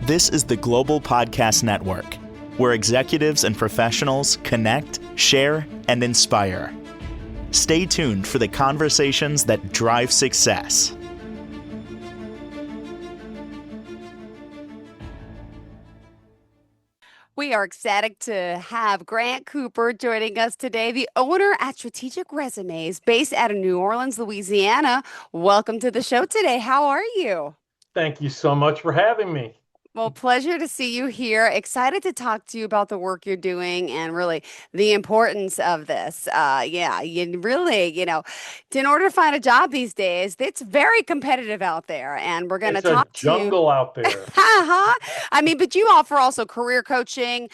This is the Global Podcast Network, where executives and professionals connect, share, and inspire. Stay tuned for the conversations that drive success. We are ecstatic to have Grant Cooper joining us today, the owner at Strategic Resumes, based out of New Orleans, Louisiana. Welcome to the show today. How are you? Thank you so much for having me. Well, pleasure to see you here. Excited to talk to you about the work you're doing and really the importance of this. You really, in order to find a job these days, it's very competitive out there. And we're going to It's a talk to you. jungle out there. I mean, but you offer also career coaching.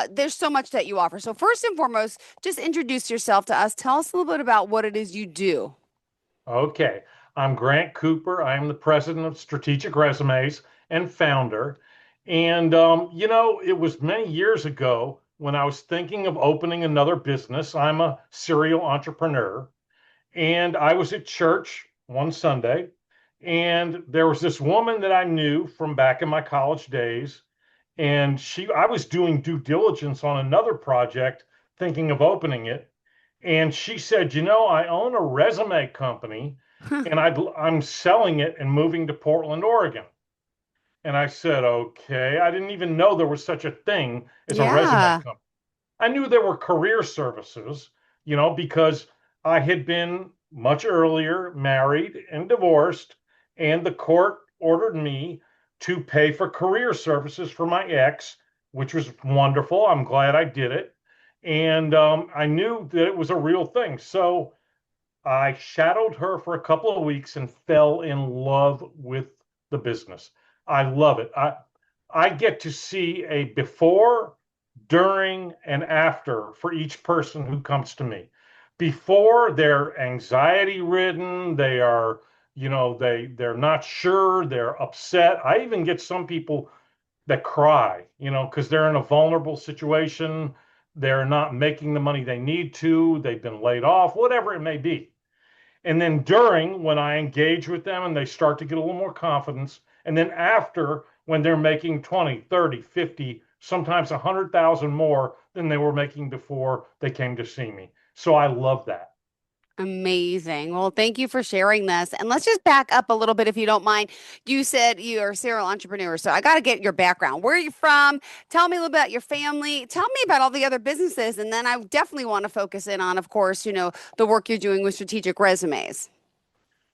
There's so much that you offer. So first and foremost, just introduce yourself to us. Tell us a little bit about what it is you do. Okay. I'm Grant Cooper. I am the president of Strategic Resumes and founder. And, it was many years ago when I was thinking of opening another business. I'm a serial entrepreneur. And I was at church one Sunday, and there was this woman that I knew from back in my college days. And I was doing due diligence on another project, thinking of opening it. And she said, I own a resume company and I'm selling it and moving to Portland, Oregon. And I said, okay. I didn't even know there was such a thing as a resume company. I knew there were career services, because I had been much earlier married and divorced, and the court ordered me to pay for career services for my ex, which was wonderful. I'm glad I did it. And I knew that it was a real thing. So I shadowed her for a couple of weeks and fell in love with the business. I love it. I get to see a before, during, and after for each person who comes to me. Before, they're anxiety ridden, they are, they're not sure, they're upset. I even get some people that cry, because they're in a vulnerable situation. They're not making the money they need to, they've been laid off, whatever it may be. And then during, when I engage with them and they start to get a little more confidence, and then after, when they're making 20, 30, 50, sometimes 100,000 more than they were making before they came to see me. So I love that. Amazing. Well, thank you for sharing this. And let's just back up a little bit if you don't mind. You said you're a serial entrepreneur. So I got to get your background. Where are you from? Tell me a little about your family. Tell me about all the other businesses. And then I definitely want to focus in on, of course, the work you're doing with Strategic Resumes.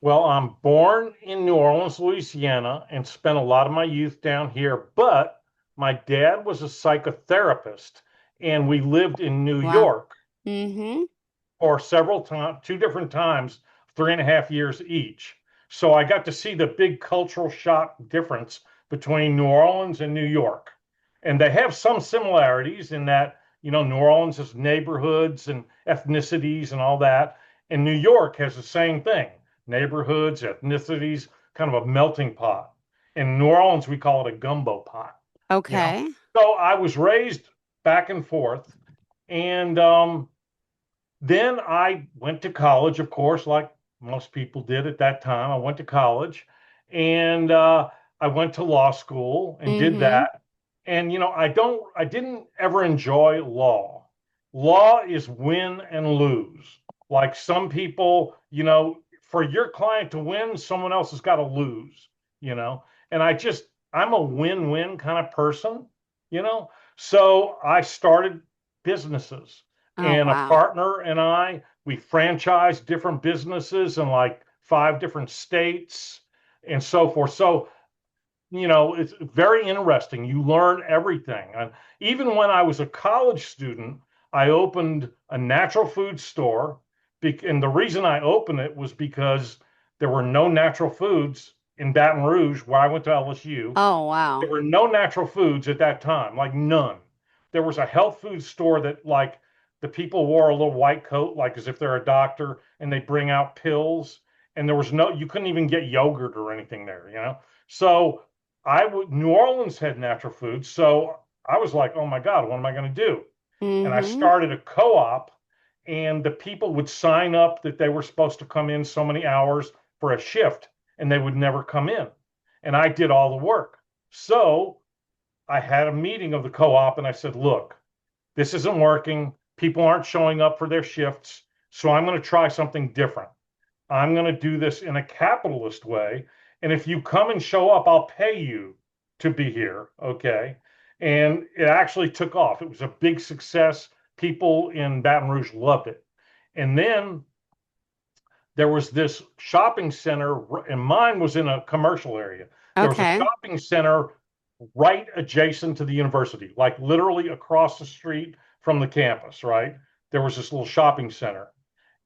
Well, I'm born in New Orleans, Louisiana, and spent a lot of my youth down here. But my dad was a psychotherapist, and we lived in New York for several times, two different times, 3.5 years each. So I got to see the big cultural shock difference between New Orleans and New York. And they have some similarities in that, New Orleans has neighborhoods and ethnicities and all that. And New York has the same thing. Neighborhoods, ethnicities, kind of a melting pot. In New Orleans, we call it a gumbo pot. Okay. So I was raised back and forth. And then I went to college, of course, like most people did at that time. I went to college and I went to law school and did that. And, I didn't ever enjoy law. Law is win and lose. Like some people, for your client to win, someone else has got to lose, and I'm a win-win kind of person, so I started businesses. And a partner and we franchised different businesses in like 5 different states and so forth. So, it's very interesting. You learn everything. And even when I was a college student, I opened a natural food store. And the reason I opened it was because there were no natural foods in Baton Rouge, where I went to LSU. Oh, wow. There were no natural foods at that time, like none. There was a health food store that like the people wore a little white coat, like as if they're a doctor, and they bring out pills. And you couldn't even get yogurt or anything there, So New Orleans had natural foods. So I was like, oh my God, what am I going to do? And I started a co-op. And the people would sign up that they were supposed to come in so many hours for a shift, and they would never come in. And I did all the work. So I had a meeting of the co-op and I said, look, this isn't working. People aren't showing up for their shifts. So I'm going to try something different. I'm going to do this in a capitalist way. And if you come and show up, I'll pay you to be here. Okay. And it actually took off. It was a big success. People in Baton Rouge loved it. And then there was this shopping center, and mine was in a commercial area. There was a Okay. shopping center right adjacent to the university, like literally across the street from the campus, right? There was this little shopping center.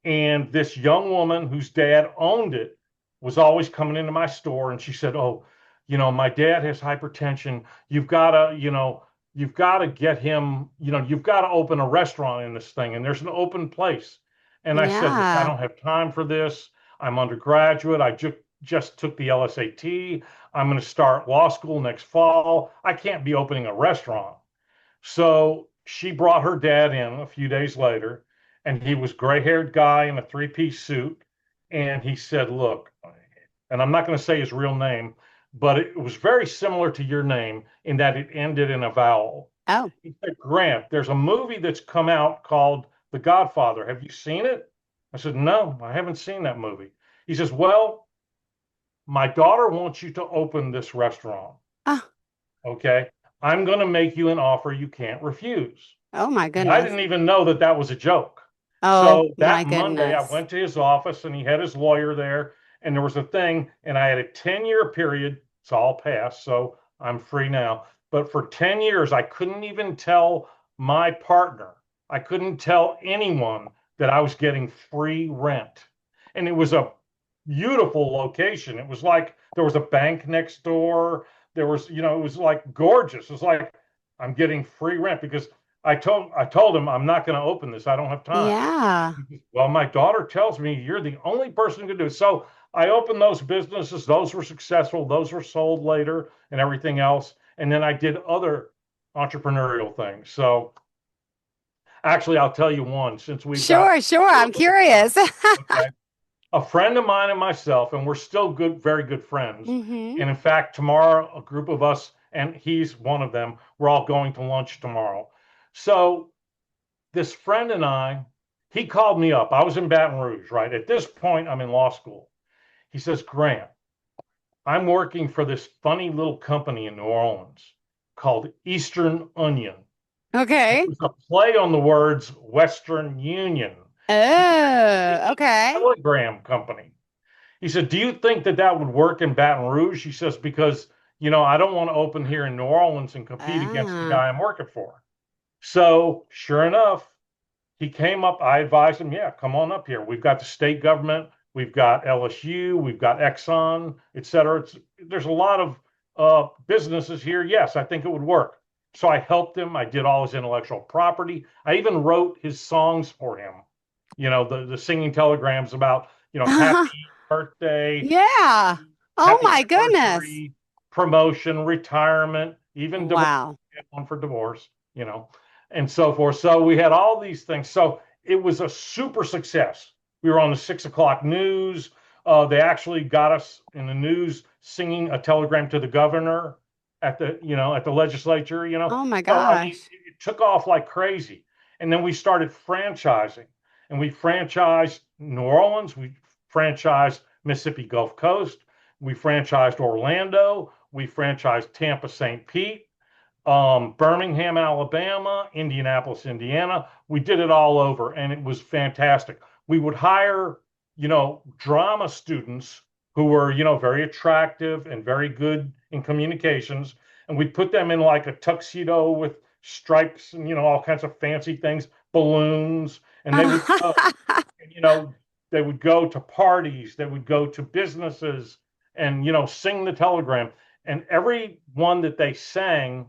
And this young woman whose dad owned it was always coming into my store. And she said, oh, my dad has hypertension. You've got to get him, you've got to open a restaurant in this thing. And there's an open place. And I said, look, I Yeah. don't have time for this. I'm undergraduate. I just took the LSAT. I'm going to start law school next fall. I can't be opening a restaurant. So she brought her dad in a few days later, and he was gray-haired guy in a three-piece suit. And he said, look, and I'm not going to say his real name, but it was very similar to your name in that it ended in a vowel. Oh, He said, Grant, there's a movie that's come out called The Godfather. Have you seen it? I said, no, I haven't seen that movie. He says, well, my daughter wants you to open this restaurant. oh, Okay. I'm going to make you an offer you can't refuse. oh my And I goodness. didn't even know that that was a joke. Oh So my that Monday, I goodness. went to his office and he had his lawyer there, and there was a thing, and I had a 10-year period. It's all passed, so I'm free now. But for 10 years, I couldn't even tell my partner, I couldn't tell anyone that I was getting free rent. And it was a beautiful location. It was like there was a bank next door. There was, it was like gorgeous. It was like I'm getting free rent because I told him I'm not going to open this. I don't have time. Yeah. Well, my daughter tells me you're the only person who can do it. So I opened those businesses. Those were successful. Those were sold later and everything else. And then I did other entrepreneurial things. So actually, I'll tell you one since we've got Sure, sure. I'm curious. okay, a friend of mine and myself, and we're still good, very good friends. Hmm. And in fact, tomorrow, a group of us, and he's one of them, we're all going to lunch tomorrow. So this friend and I, he called me up. I was in Baton Rouge, right? At this point, I'm in law school. He says, Grant, I'm working for this funny little company in New Orleans called Eastern Onion. It Okay. was a play on the words Western Union. Oh, okay. Telegram company. He said, do you think that that would work in Baton Rouge? He says, because, I don't want to open here in New Orleans and compete against the Ah. guy I'm working for. So sure enough, he came up. I advised him, yeah, come on up here. We've got the state government. We've got LSU. We've got Exxon, et cetera. There's a lot of businesses here. Yes, I think it would work. So I helped him. I did all his intellectual property. I even wrote his songs for him. The singing telegrams about, happy birthday, Yeah. Oh happy my goodness. anniversary, promotion, retirement, even divorce, Wow. one for divorce, and so forth. So we had all these things. So it was a super success. We were on the 6 o'clock news. They actually got us in the news singing a telegram to the governor at the legislature. Oh my So I mean, gosh. it took off like crazy. And then we started franchising, and we franchised New Orleans. We franchised Mississippi Gulf Coast. We franchised Orlando. We franchised Tampa, St. Pete, Birmingham, Alabama, Indianapolis, Indiana. We did it all over, and it was fantastic. We would hire, drama students who were, very attractive and very good in communications, and we'd put them in like a tuxedo with stripes and, all kinds of fancy things, balloons, and they would go, and, they would go to parties, they would go to businesses, and sing the telegram. And every one that they sang,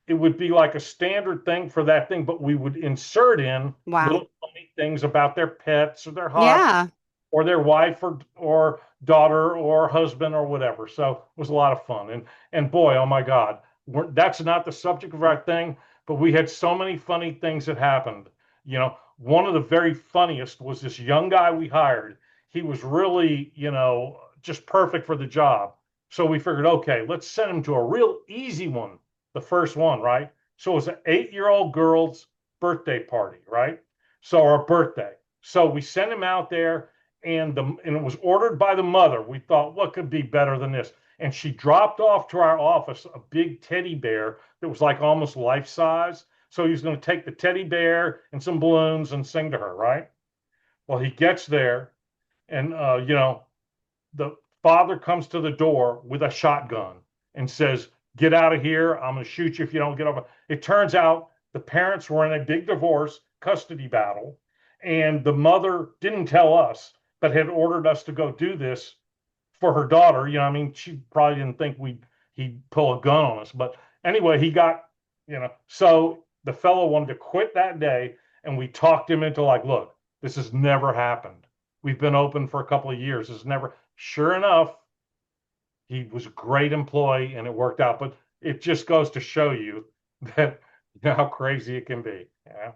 it would be like a standard thing for that thing, but we would insert in Wow. little funny things about their pets or their hobbies Yeah. or their wife or daughter or husband or whatever. So it was a lot of fun. And boy, oh my God, that's not the subject of our thing, but we had so many funny things that happened. One of the very funniest was this young guy we hired. He was really, just perfect for the job. So we figured, okay, let's send him to a real easy one the first one, right? So it was an 8-year-old girl's birthday party, right? So our birthday. So we sent him out there, and it was ordered by the mother. We thought, what could be better than this? And she dropped off to our office a big teddy bear that was like almost life size. So he was going to take the teddy bear and some balloons and sing to her, right? Well, he gets there, and the father comes to the door with a shotgun and says, "Get out of here. I'm going to shoot you if you don't get over." It turns out the parents were in a big divorce custody battle, and the mother didn't tell us, but had ordered us to go do this for her daughter. I mean, she probably didn't think he'd pull a gun on us. But anyway, he got, so the fellow wanted to quit that day, and we talked him into like, look, this has never happened. We've been open for a couple of years. It's never, sure enough, he was a great employee and it worked out. But it just goes to show you that how crazy it can be. Yeah.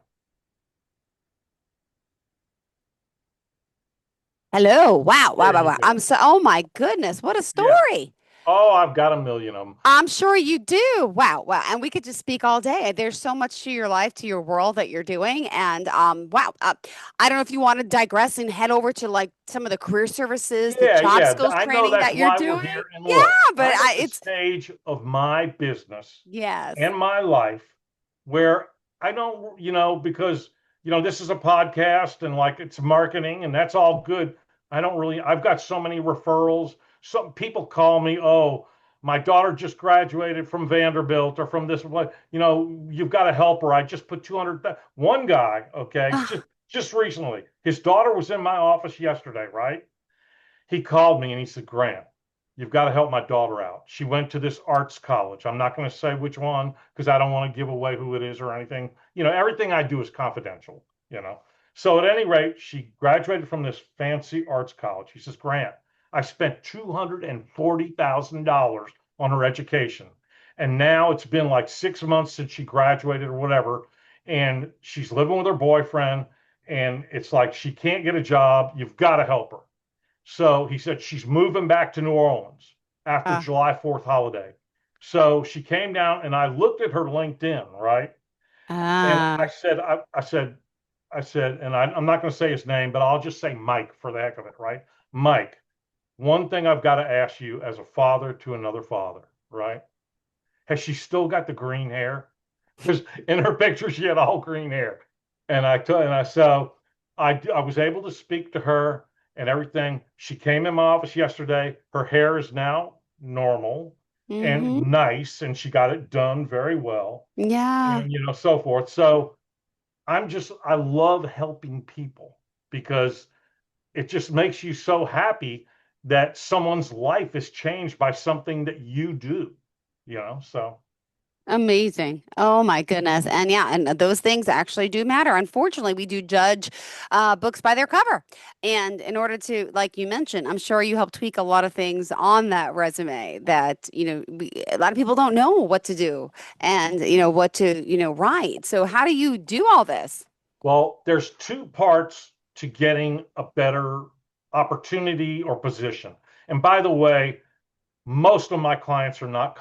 Hello. Wow. Wow. There Wow. you Wow. go. Oh my goodness. What a Yeah. story. Oh, I've got a million of them. I'm sure you do. Wow. Wow. And we could just speak all day. There's so much to your life, to your world that you're doing. And wow. I don't know if you want to digress and head over to like some of the career services, the Yeah, job yeah. skills I know training that's that you're why we're doing. here. And Yeah, look, but I'm at the it's stage of my business yes. and my life where I don't, because, this is a podcast and like it's marketing and that's all good. I've got so many referrals. Some people call me, oh, my daughter just graduated from Vanderbilt or from this, you've got to help her. I just put 200, one guy, okay, just recently, his daughter was in my office yesterday, right? He called me and he said, Grant, you've got to help my daughter out. She went to this arts college. I'm not going to say which one because I don't want to give away who it is or anything. Everything I do is confidential. So at any rate, she graduated from this fancy arts college. He says, Grant, I spent $240,000 on her education. And now it's been like 6 months since she graduated or whatever. And she's living with her boyfriend. And it's like she can't get a job. You've got to help her. So he said she's moving back to New Orleans after Uh, July 4th holiday. So she came down and I looked at her LinkedIn, right? And uh, I said, and I'm not going to say his name, but I'll just say Mike for the heck of it, right? Mike, one thing I've got to ask you as a father to another father, right? Has she still got the green hair? Because in her picture, she had all green hair. So I was able to speak to her and everything. She came in my office yesterday. Her hair is now normal and mm-hmm. nice, and she got it done very well, Yeah. and so forth. So I love helping people because it just makes you so happy that someone's life is changed by something that you do. So Amazing. Oh my goodness. And yeah, and those things actually do matter. Unfortunately, we do judge books by their cover. And in order to, like you mentioned, I'm sure you help tweak a lot of things on that resume that, a lot of people don't know what to do and, what to, write. So how do you do all this? well, there's two parts to getting a better opportunity or position. And by the way, most of my clients are not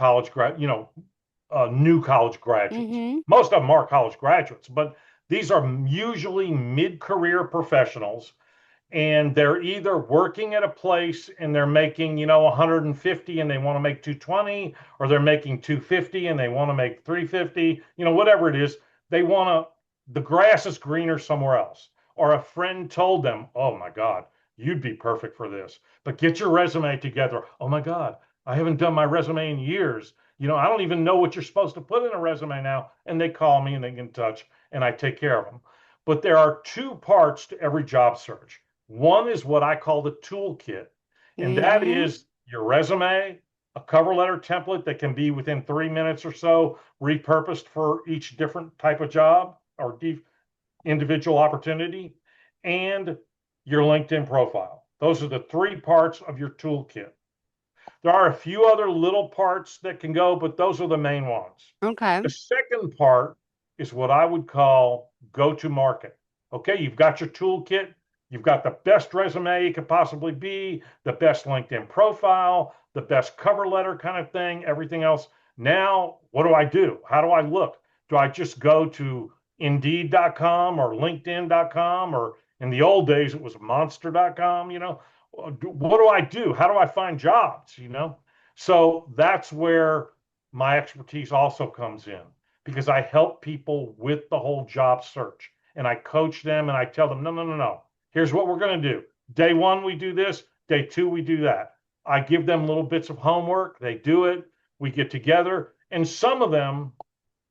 new college graduates. Mm-hmm. Most of them are college graduates, but these are usually mid-career professionals, and they're either working at a place and they're making 150 and they want to make 220, or they're making 250 and they want to make 350, whatever it is. They want to, the grass is greener somewhere else, or a friend told them, oh my God, you'd be perfect for this, but get your resume together. Oh my God, I haven't done my resume in years. I don't even know what you're supposed to put in a resume now. And they call me and they get in touch and I take care of them. But there are two parts to every job search. One is what I call the toolkit, and that Mm-hmm. is your resume, a cover letter template that can be within 3 minutes or so, repurposed for each different type of job or individual opportunity, and your LinkedIn profile. Those are the three parts of your toolkit. There are a few other little parts that can go, but those are the main ones. Okay. The second part is what I would call go to market. Okay, you've got your toolkit, you've got the best resume you could possibly be, the best LinkedIn profile, the best cover letter kind of thing, everything else. Now, what do I do? How do I look? Do I just go to Indeed.com or LinkedIn.com, or in the old days it was Monster.com? What do I do? How do I find jobs? So that's where my expertise also comes in, because I help people with the whole job search, and I coach them and I tell them, no, no, no, no. Here's what we're going to do. Day one, we do this. Day two, we do that. I give them little bits of homework. They do it. We get together, and some of them,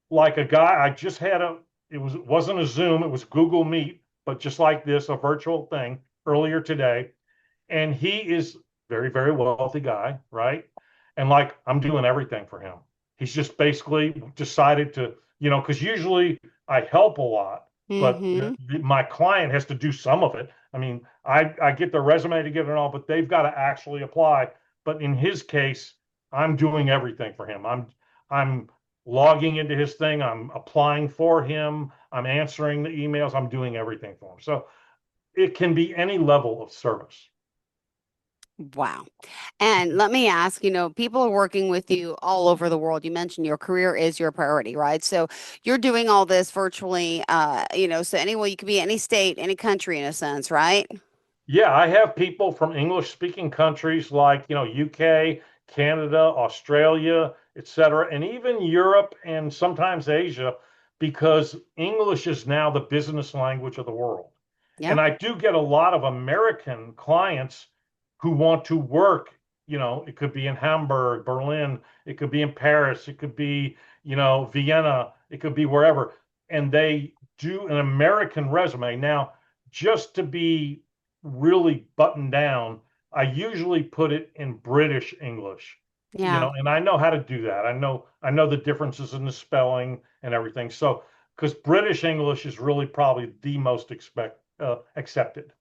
like a guy I just had it wasn't a Zoom, it was Google Meet, but just like this, a virtual thing earlier today. And he is very, very wealthy guy, right? And like I'm doing everything for him. He's just basically decided to, because usually I help a lot, but Mm-hmm. my client has to do some of it. I mean, I get their resume together and all, but they've got to actually apply. But in his case, I'm doing everything for him. I'm logging into his thing. I'm applying for him. I'm answering the emails. I'm doing everything for him. So it can be any level of service. Wow. And let me ask, people are working with you all over the world. You mentioned your career is your priority, right? So you're doing all this virtually, so anyway, you could be any state, any country in a sense, right? Yeah, I have people from English speaking countries like, UK, Canada, Australia, etc., and even Europe and sometimes Asia, because English is now the business language of the world. Yeah. And I do get a lot of American clients who want to work, it could be in Hamburg, Berlin, it could be in Paris, it could be, Vienna, it could be wherever. And they do an American resume. Now, just to be really buttoned down, I usually put it in British English, Yeah. and I know how to do that. I know the differences in the spelling and everything. So, because British English is really probably the most accepted.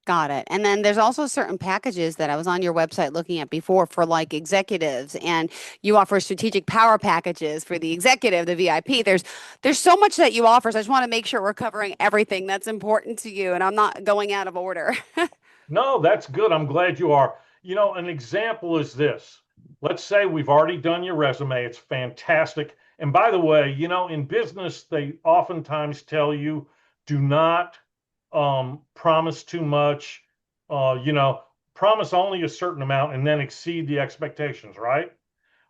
Got it. And then there's also certain packages that I was on your website looking at before for like executives, and you offer strategic power packages for the executive, the VIP. There's so much that you offer. So I just want to make sure we're covering everything that's important to you and I'm not going out of order. No, that's good. I'm glad you are. An example is this. Let's say we've already done your resume. It's fantastic. And by the way, in business, they oftentimes tell you do not promise too much, promise only a certain amount and then exceed the expectations, right?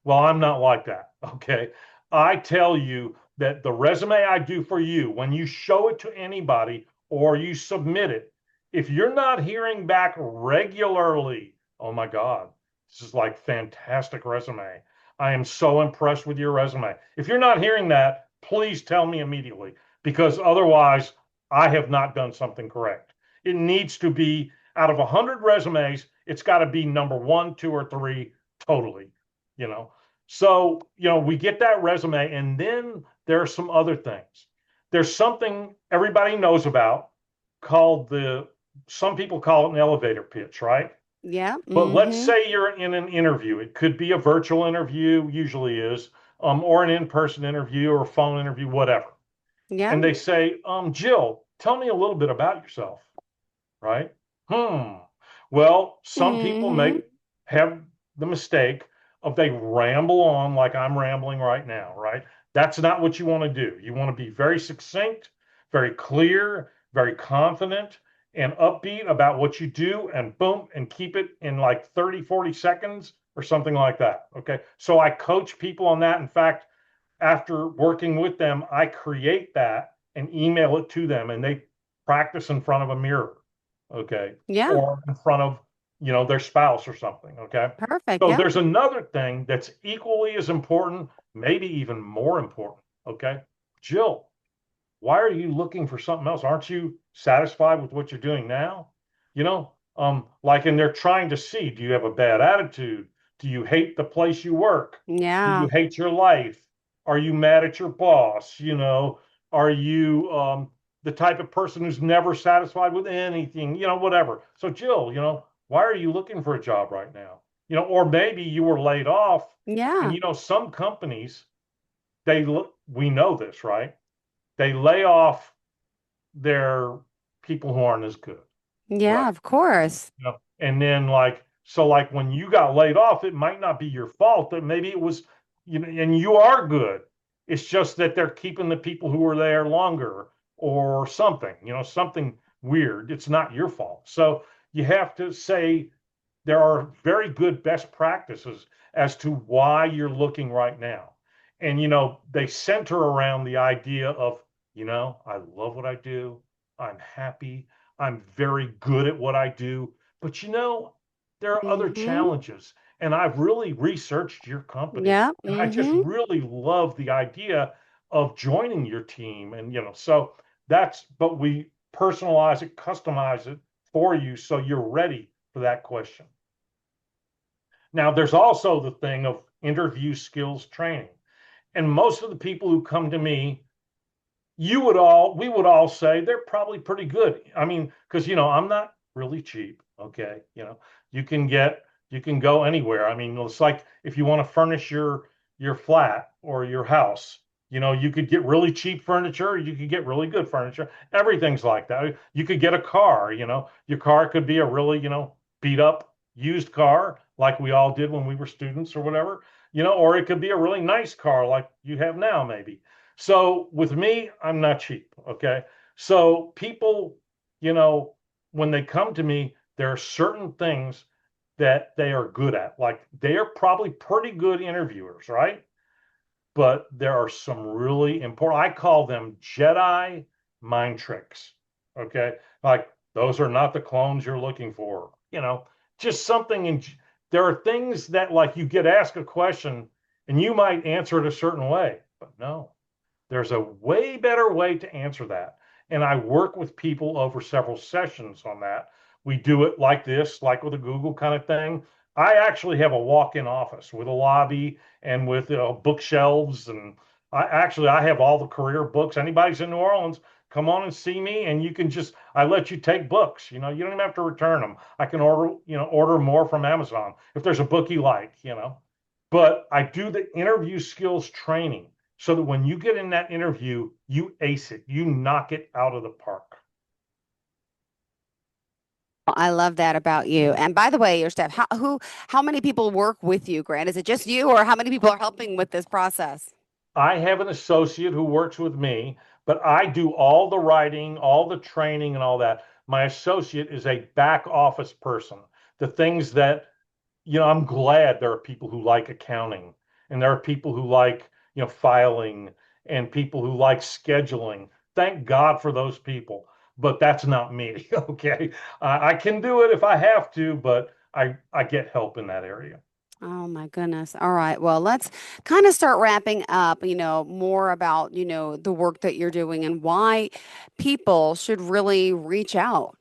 Well, I'm not like that. Okay. I tell you that the resume I do for you, when you show it to anybody or you submit it, if you're not hearing back regularly, oh my God, this is like fantastic resume. I am so impressed with your resume. If you're not hearing that, please tell me immediately, because otherwise I have not done something correct. It needs to be out of 100 resumes, it's got to be number one, two, or three totally, you know. So, we get that resume, and then there are some other things. There's something everybody knows about called some people call it an elevator pitch, right? Yeah. But let's Mm-hmm. say you're in an interview. It could be a virtual interview, usually is, or an in-person interview or a phone interview, whatever. Yeah. And they say, Jill, tell me a little bit about yourself, right? Well, some people Mm-hmm. have the mistake of they ramble on like I'm rambling right now, right? That's not what you want to do. You want to be very succinct, very clear, very confident, and upbeat about what you do, and boom, and keep it in like 30, 40 seconds or something like that. Okay. So I coach people on that. In fact, after working with them, I create that and email it to them, and they practice in front of a mirror, okay, Yeah. or in front of their spouse or something, okay. Perfect. So Yeah. there's another thing that's equally as important, maybe even more important, okay. Jill, why are you looking for something else? Aren't you satisfied with what you're doing now? Like, and they're trying to see, do you have a bad attitude? Do you hate the place you work? Do you Yeah. hate your life? Are you mad at your boss? Are you the type of person who's never satisfied with anything? Whatever. So Jill, why are you looking for a job right now? Or maybe you were laid off, and Yeah. some companies, we know this, right? They lay off their people who aren't as good, Yeah. right? Of course. And then like when you got laid off, it might not be your fault, but maybe it was and you are good. It's just that they're keeping the people who are there longer or something, something weird. It's not your fault. So you have to say there are very good best practices as to why you're looking right now. And, they center around the idea of, I love what I do. I'm happy. I'm very good at what I do. But, there are other Mm-hmm. challenges. And I've really researched your company. Yeah. And I just Mm-hmm. really love the idea of joining your team. And, so but we personalize it, customize it for you so you're ready for that question. Now, there's also the thing of interview skills training. And most of the people who come to me, we would all say they're probably pretty good. I mean, because, I'm not really cheap. Okay. You can get, you can go anywhere. I mean, it's like if you want to furnish your flat or your house, you could get really cheap furniture, you could get really good furniture. Everything's like that. You could get a car, your car could be a really, beat up used car like we all did when we were students or whatever, or it could be a really nice car like you have now, maybe. So with me, I'm not cheap. Okay. So people, you know, when they come to me, there are certain things that they are good at. Like they are probably pretty good interviewers, right? But there are some really important, I call them Jedi mind tricks. Okay. Like those are not the clones you're looking for, just something in, there are things that like you get asked a question and you might answer it a certain way, but no, there's a way better way to answer that. And I work with people over several sessions on that. We do it like this, like with a Google kind of thing. I actually have a walk-in office with a lobby and with bookshelves. And I have all the career books. Anybody's in New Orleans, come on and see me. And you can I let you take books. You don't even have to return them. I can order more from Amazon if there's a book you like. But I do the interview skills training so that when you get in that interview, you ace it, you knock it out of the park. I love that about you. And by the way, your staff, how many people work with you, Grant? Is it just you, or how many people are helping with this process? I have an associate who works with me, but I do all the writing, all the training, and all that. My associate is a back office person. The things that, I'm glad there are people who like accounting and there are people who like, filing and people who like scheduling. Thank God for those people, but that's not me. Okay. I can do it if I have to, but I get help in that area. Oh my goodness. All right. Well, let's kind of start wrapping up, more about, the work that you're doing and why people should really reach out.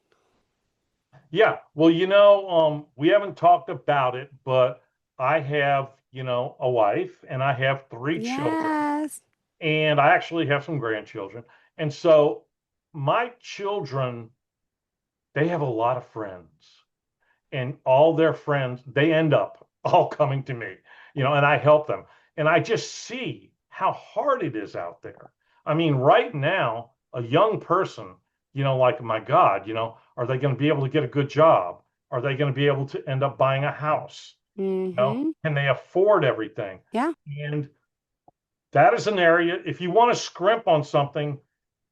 Yeah. Well, we haven't talked about it, but I have, a wife and I have three children Yes. and I actually have some grandchildren. And so my children, they have a lot of friends and all their friends, they end up all coming to me, and I help them. And I just see how hard it is out there. I mean, right now, a young person, like, my God, are they going to be able to get a good job? Are they going to be able to end up buying a house? Mm-hmm. Can they afford everything? Yeah. And that is an area, if you want to scrimp on something,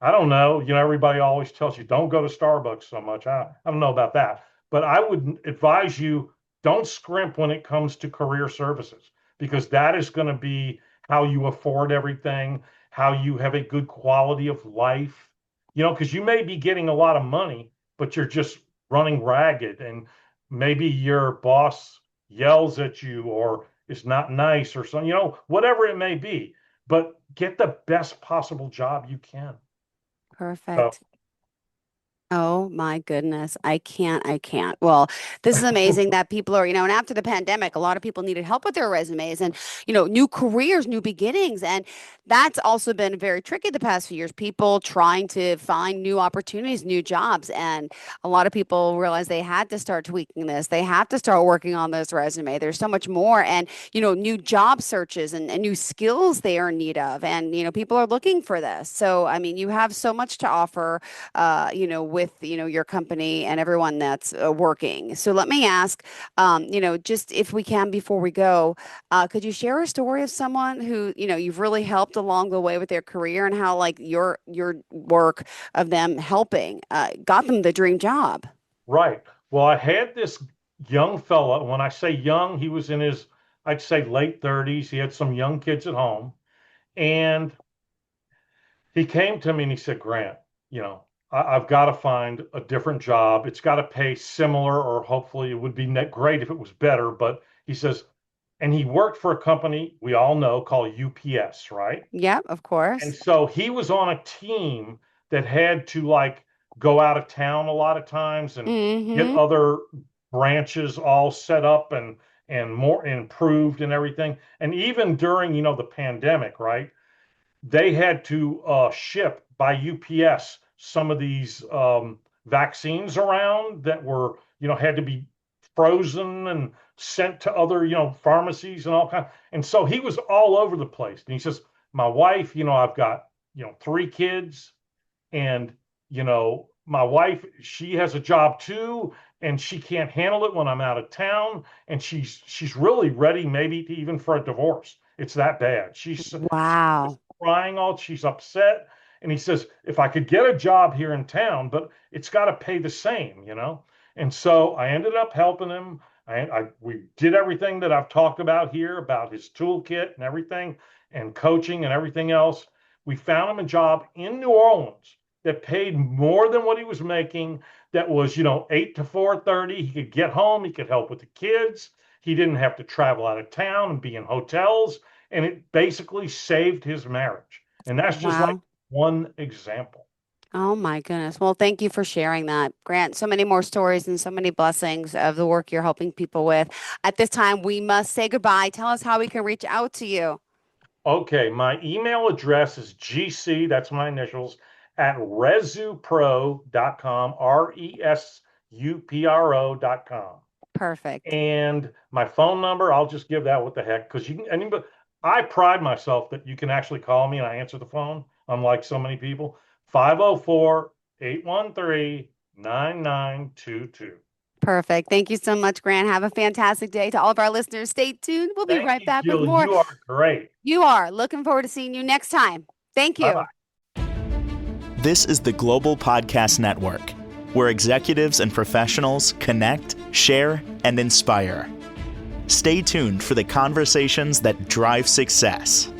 I don't know, everybody always tells you don't go to Starbucks so much. I don't know about that, but I would advise you don't scrimp when it comes to career services because that is going to be how you afford everything, how you have a good quality of life, because you may be getting a lot of money, but you're just running ragged and maybe your boss yells at you or is not nice or something, whatever it may be, but get the best possible job you can. So, Perfect. Oh my goodness. I can't. I can't. Well, this is amazing that people are, and after the pandemic, a lot of people needed help with their resumes and, new careers, new beginnings. And that's also been very tricky the past few years. People trying to find new opportunities, new jobs. And a lot of people realized they had to start tweaking this. They have to start working on this resume. There's so much more. And, new job searches and new skills they are in need of. And, people are looking for this. So, I mean, you have so much to offer, with, your company and everyone that's working. So let me ask, just if we can, before we go, could you share a story of someone who, you've really helped along the way with their career, and how like your work of them helping got them the dream job? Right. Well, I had this young fella. When I say young, he was in his, I'd say, late 30s. He had some young kids at home. And he came to me and he said, Grant, I've got to find a different job. It's got to pay similar, or hopefully it would be great if it was better. But he says, and he worked for a company we all know called UPS, right? Yeah, of And course. so he was on a team that had to like go out of town a lot of times and get Mm-hmm. other branches all set up and more improved and everything. And even during, the pandemic, right? They had to ship by UPS some of these vaccines around that were, had to be frozen and sent to other, pharmacies and all kinds. And so he was all over the place. And he says, my wife, I've got, 3 kids, and, my wife, she has a job too, and she can't handle it when I'm out of town. And she's really ready, maybe to even for a divorce. It's that bad. She's Wow. crying all, she's upset. And he says, if I could get a job here in town, but it's got to pay the same. And so I ended up helping him. We did everything that I've talked about here, about his toolkit and everything, and coaching and everything else. We found him a job in New Orleans that paid more than what he was making. That was, 8 to 4:30. He could get home. He could help with the kids. He didn't have to travel out of town and be in hotels. And it basically saved his marriage. And that's just like Wow. one example. Oh my goodness. Well, thank you for sharing that, Grant. So many more stories and so many blessings of the work you're helping people with. At this time, we must say goodbye. Tell us how we can reach out to you. Okay, my email address is GC, that's my initials, at resupro.com, resupro.com. Perfect. And my phone number, I'll just give that, what the heck, because anybody, I pride myself that you can actually call me and I answer the phone, unlike so many people. 504-813-9922. Perfect. Thank you so much, Grant. Have a fantastic day. To all of our listeners, stay tuned. We'll be Thank right you, back with Jill. more. You are great. You are. Looking forward to seeing you next time. Thank Bye-bye. you. This is the Global Podcast Network, where executives and professionals connect, share, and inspire. Stay tuned for the conversations that drive success.